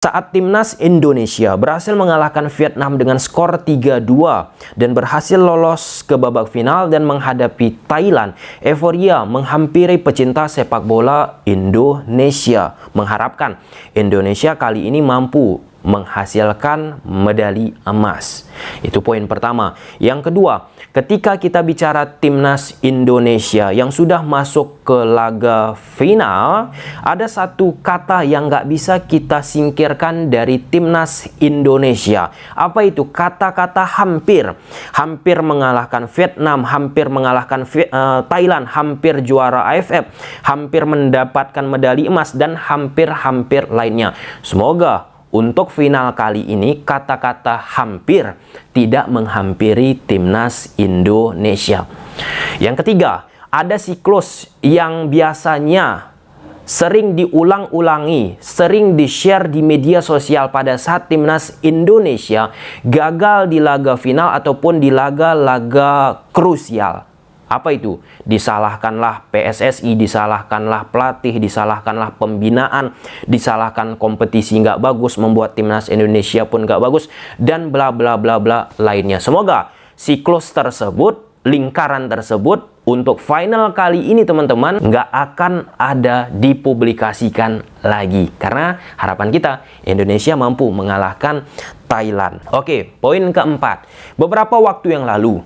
Saat timnas Indonesia berhasil mengalahkan Vietnam dengan skor 3-2 dan berhasil lolos ke babak final dan menghadapi Thailand, euforia menghampiri pecinta sepak bola Indonesia, mengharapkan Indonesia kali ini mampu menghasilkan medali emas. Itu poin pertama. Yang kedua, ketika kita bicara timnas Indonesia yang sudah masuk ke laga final, ada satu kata yang nggak bisa kita singkirkan dari timnas Indonesia. Apa itu? Kata-kata hampir. Hampir mengalahkan Vietnam, hampir mengalahkan Thailand, hampir juara AFF, hampir mendapatkan medali emas, dan hampir-hampir lainnya. Semoga untuk final kali ini kata-kata hampir tidak menghampiri timnas Indonesia. Yang ketiga, ada siklus yang biasanya sering diulang-ulangi, sering di-share di media sosial pada saat timnas Indonesia gagal di laga final ataupun di laga-laga krusial. Apa itu? Disalahkanlah PSSI, disalahkanlah pelatih, disalahkanlah pembinaan, disalahkan kompetisi nggak bagus, membuat timnas Indonesia pun nggak bagus, dan bla bla bla bla lainnya. Semoga siklus tersebut, lingkaran tersebut untuk final kali ini teman-teman nggak akan ada dipublikasikan lagi. Karena harapan kita Indonesia mampu mengalahkan Thailand. Oke, poin keempat. Beberapa waktu yang lalu,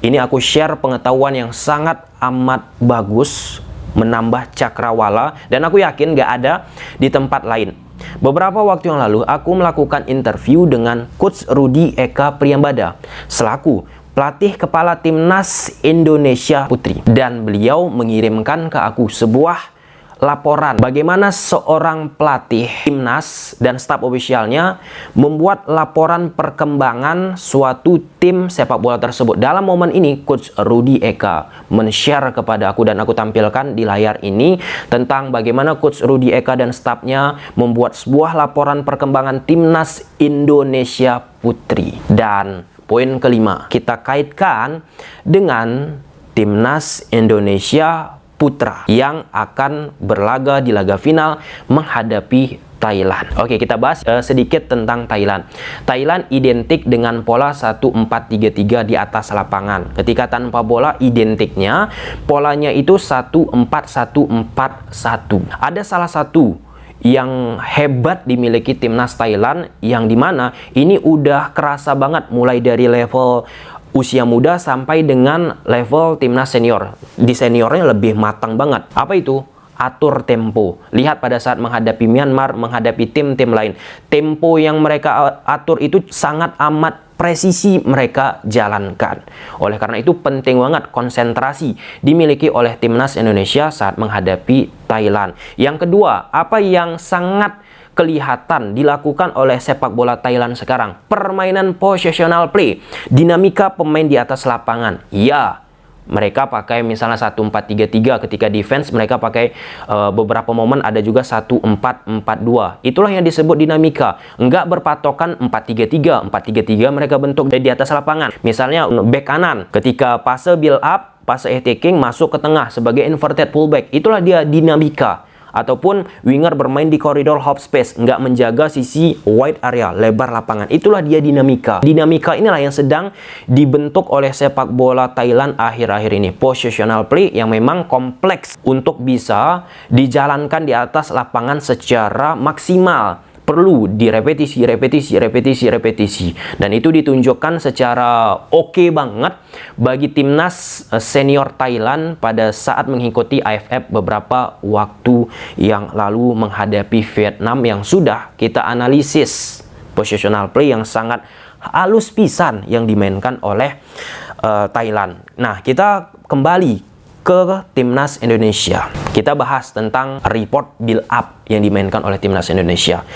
ini aku share pengetahuan yang sangat amat bagus, menambah cakrawala, dan aku yakin gak ada di tempat lain. Beberapa waktu yang lalu, aku melakukan interview dengan Coach Rudy Eka Priambada, selaku pelatih kepala timnas Indonesia Putri. Dan beliau mengirimkan ke aku sebuah laporan bagaimana seorang pelatih timnas dan staf ofisialnya membuat laporan perkembangan suatu tim sepak bola tersebut. Dalam momen ini, Coach Rudy Eka men-share kepada aku dan aku tampilkan di layar ini tentang bagaimana Coach Rudy Eka dan stafnya membuat sebuah laporan perkembangan timnas Indonesia Putri. Dan poin kelima, kita kaitkan dengan timnas Indonesia Putra yang akan berlaga di laga final menghadapi Thailand. Oke, kita bahas sedikit tentang Thailand. Thailand identik dengan pola 1-4-3-3 di atas lapangan. Ketika tanpa bola, identiknya polanya itu 1-4-1-4-1. Ada salah satu yang hebat dimiliki timnas Thailand, yang dimana ini udah kerasa banget mulai dari level usia muda sampai dengan level timnas senior. Di seniornya lebih matang banget. Apa itu? Atur tempo. Lihat pada saat menghadapi Myanmar, menghadapi tim-tim lain, tempo yang mereka atur itu sangat amat presisi mereka jalankan. Oleh karena itu penting banget konsentrasi dimiliki oleh timnas Indonesia saat menghadapi Thailand. Yang kedua, apa yang sangat kelihatan dilakukan oleh sepak bola Thailand sekarang? Permainan positional play, dinamika pemain di atas lapangan. Ya, mereka pakai misalnya 1-4-3-3 ketika defense, mereka pakai beberapa momen ada juga 1-4-4-2. Itulah yang disebut dinamika. Enggak berpatokan 4-3-3. 4-3-3 mereka bentuk di atas lapangan. Misalnya back kanan, ketika fase build up, fase attacking masuk ke tengah sebagai inverted fullback. Itulah dia dinamika. Ataupun winger bermain di koridor half space, nggak menjaga sisi wide area, lebar lapangan. Itulah dia dinamika. Dinamika inilah yang sedang dibentuk oleh sepak bola Thailand akhir-akhir ini. Positional play yang memang kompleks untuk bisa dijalankan di atas lapangan secara maksimal. Perlu direpetisi, repetisi. Dan itu ditunjukkan secara oke banget bagi timnas senior Thailand pada saat mengikuti AFF beberapa waktu yang lalu menghadapi Vietnam yang sudah kita analisis. Positional play yang sangat halus pisan yang dimainkan oleh Thailand. Nah, kita kembali ke timnas Indonesia. Kita bahas tentang report build up yang dimainkan oleh timnas Indonesia.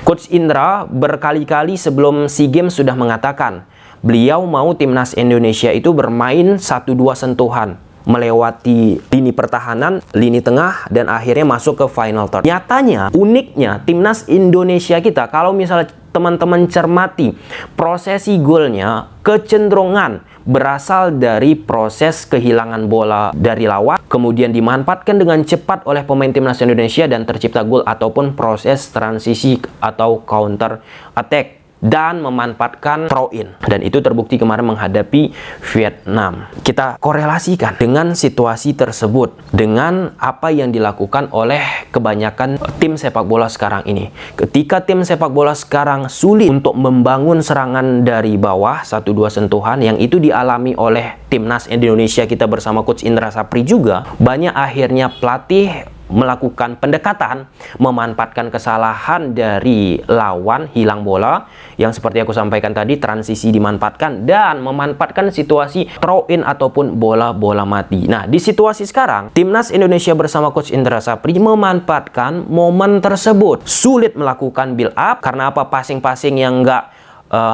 Coach Indra berkali-kali sebelum SEA Games sudah mengatakan beliau mau timnas Indonesia itu bermain 1-2 sentuhan, melewati lini pertahanan, lini tengah, dan akhirnya masuk ke final third. Nyatanya, uniknya timnas Indonesia kita, kalau misalnya teman-teman cermati prosesi golnya, kecenderungan berasal dari proses kehilangan bola dari lawan, kemudian dimanfaatkan dengan cepat oleh pemain timnas Indonesia dan tercipta gol, ataupun proses transisi atau counter attack dan memanfaatkan throw in, dan itu terbukti kemarin menghadapi Vietnam. Kita korelasikan dengan situasi tersebut dengan apa yang dilakukan oleh kebanyakan tim sepak bola sekarang ini. Ketika tim sepak bola sekarang sulit untuk membangun serangan dari bawah 1-2 sentuhan, yang itu dialami oleh timnas Indonesia kita bersama Coach Indra Sapri juga, banyak akhirnya pelatih melakukan pendekatan, memanfaatkan kesalahan dari lawan hilang bola, yang seperti aku sampaikan tadi, transisi dimanfaatkan, dan memanfaatkan situasi throw in ataupun bola-bola mati. Nah, di situasi sekarang, timnas Indonesia bersama Coach Indra Sapri memanfaatkan momen tersebut. Sulit melakukan build up, karena apa? Passing-passing yang enggak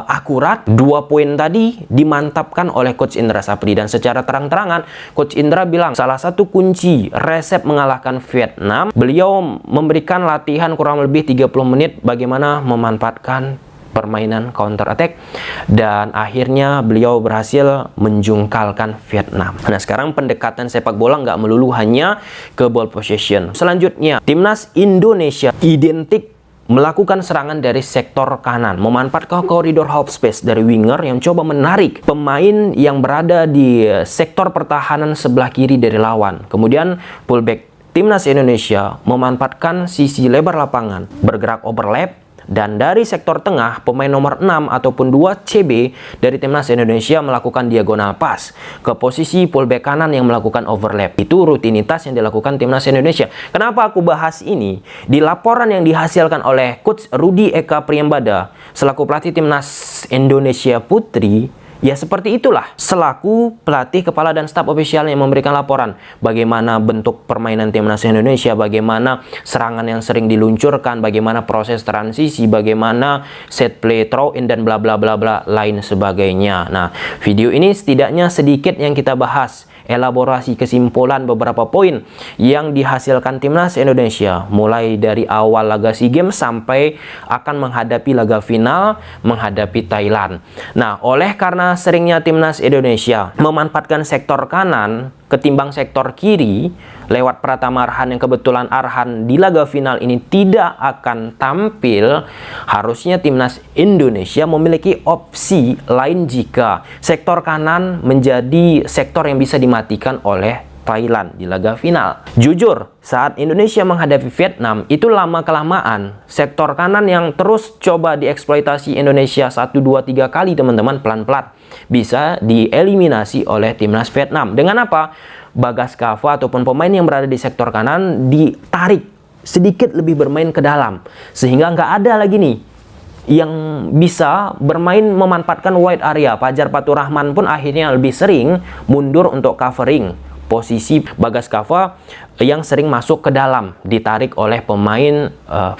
akurat. 2 poin tadi dimantapkan oleh Coach Indra Sapri, dan secara terang-terangan Coach Indra bilang salah satu kunci resep mengalahkan Vietnam, beliau memberikan latihan kurang lebih 30 menit bagaimana memanfaatkan permainan counter attack, dan akhirnya beliau berhasil menjungkalkan Vietnam. Nah, sekarang pendekatan sepak bola nggak melulu hanya ke ball possession. Selanjutnya, timnas Indonesia identik melakukan serangan dari sektor kanan, memanfaatkan koridor half space dari winger yang coba menarik pemain yang berada di sektor pertahanan sebelah kiri dari lawan. Kemudian fullback timnas Indonesia memanfaatkan sisi lebar lapangan, bergerak overlap, dan dari sektor tengah pemain nomor 6 ataupun 2 CB dari timnas Indonesia melakukan diagonal pass ke posisi fullback kanan yang melakukan overlap. Itu rutinitas yang dilakukan timnas Indonesia. Kenapa aku bahas ini? Di laporan yang dihasilkan oleh Coach Rudi Eka Priambada selaku pelatih timnas Indonesia Putri, ya seperti itulah, selaku pelatih kepala dan staf ofisial yang memberikan laporan bagaimana bentuk permainan timnas Indonesia, bagaimana serangan yang sering diluncurkan, bagaimana proses transisi, bagaimana set play, throw in, dan bla bla bla bla lain sebagainya. Nah, video ini setidaknya sedikit yang kita bahas, elaborasi kesimpulan beberapa poin yang dihasilkan timnas Indonesia mulai dari awal laga SEA Games sampai akan menghadapi laga final menghadapi Thailand. Nah, oleh karena seringnya timnas Indonesia memanfaatkan sektor kanan ketimbang sektor kiri lewat Pratama Arhan, yang kebetulan Arhan di laga final ini tidak akan tampil, harusnya timnas Indonesia memiliki opsi lain jika sektor kanan menjadi sektor yang bisa dimatikan oleh Thailand di laga final. Jujur, saat Indonesia menghadapi Vietnam, itu lama-kelamaan sektor kanan yang terus coba dieksploitasi Indonesia 1, 2, 3 kali, teman-teman, pelan-pelan bisa dieliminasi oleh timnas Vietnam. Dengan apa? Bagas Kava ataupun pemain yang berada di sektor kanan ditarik sedikit lebih bermain ke dalam, sehingga nggak ada lagi nih yang bisa bermain memanfaatkan wide area. Fajar Faturrahman pun akhirnya lebih sering mundur untuk covering posisi Bagas Kava yang sering masuk ke dalam, ditarik oleh pemain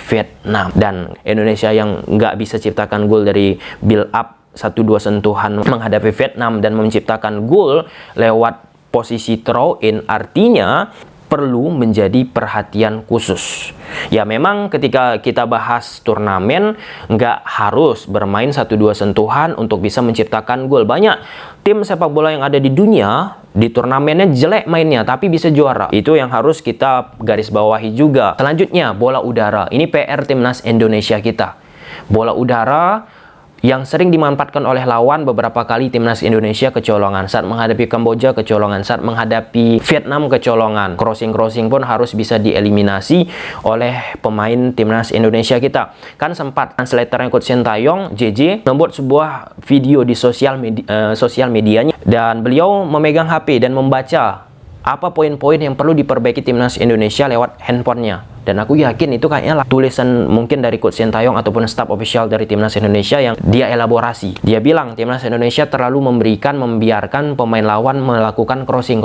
Vietnam. Dan Indonesia yang nggak bisa ciptakan gol dari build up 1-2 sentuhan menghadapi Vietnam dan menciptakan gol lewat posisi throw in, artinya perlu menjadi perhatian khusus. Ya, memang ketika kita bahas turnamen nggak harus bermain 1-2 sentuhan untuk bisa menciptakan gol. Banyak tim sepak bola yang ada di dunia di turnamennya jelek mainnya tapi bisa juara. Itu yang harus kita garis bawahi juga. Selanjutnya, bola udara. Ini PR timnas Indonesia kita. Bola udara yang sering dimanfaatkan oleh lawan beberapa kali timnas Indonesia kecolongan. Saat menghadapi Kamboja kecolongan, saat menghadapi Vietnam kecolongan. Crossing-crossing pun harus bisa dieliminasi oleh pemain timnas Indonesia kita. Kan sempat translatornya Coach Sintayong, JJ, membuat sebuah video di sosial medianya, dan beliau memegang HP dan membaca apa poin-poin yang perlu diperbaiki timnas Indonesia lewat handphonenya. Dan aku yakin itu kayaknya lah tulisan mungkin dari Coach Sintayong ataupun staf official dari timnas Indonesia yang dia elaborasi. Dia bilang timnas Indonesia terlalu membiarkan pemain lawan melakukan crossing.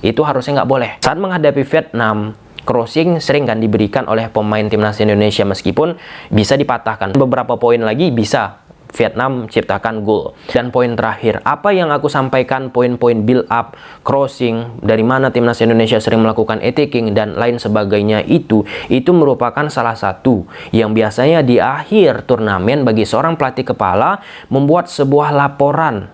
Itu harusnya nggak boleh. Saat menghadapi Vietnam, crossing sering kan diberikan oleh pemain timnas Indonesia, meskipun bisa dipatahkan. Beberapa poin lagi bisa Vietnam ciptakan gol. Dan poin terakhir, apa yang aku sampaikan, poin-poin build up, crossing, dari mana timnas Indonesia sering melakukan attacking dan lain sebagainya, itu merupakan salah satu yang biasanya di akhir turnamen bagi seorang pelatih kepala membuat sebuah laporan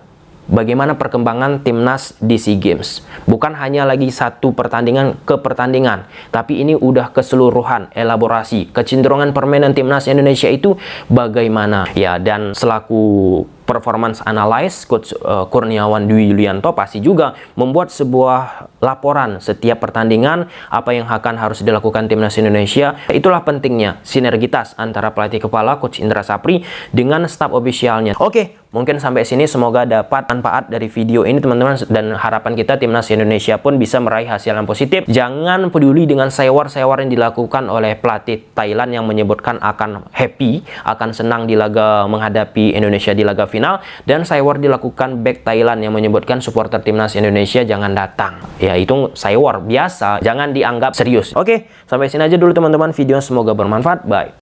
bagaimana perkembangan timnas di SEA Games. Bukan hanya lagi satu pertandingan ke pertandingan, tapi ini udah keseluruhan elaborasi kecenderungan permainan timnas Indonesia itu bagaimana. Ya, dan selaku performance analyst, Coach Kurniawan Dwi Yulianto pasti juga membuat sebuah laporan setiap pertandingan, apa yang akan harus dilakukan timnas Indonesia. Itulah pentingnya sinergitas antara pelatih kepala Coach Indra Sapri dengan staf ofisialnya. Oke, mungkin sampai sini semoga dapat manfaat dari video ini teman-teman, dan harapan kita timnas Indonesia pun bisa meraih hasil yang positif. Jangan peduli dengan sewar-sewar yang dilakukan oleh pelatih Thailand yang menyebutkan akan happy, akan senang di laga menghadapi Indonesia di laga final, dan sewar dilakukan back Thailand yang menyebutkan supporter timnas Indonesia jangan datang. Ya, itu sewar biasa, jangan dianggap serius. Oke, sampai sini aja dulu teman-teman video, semoga bermanfaat. Bye.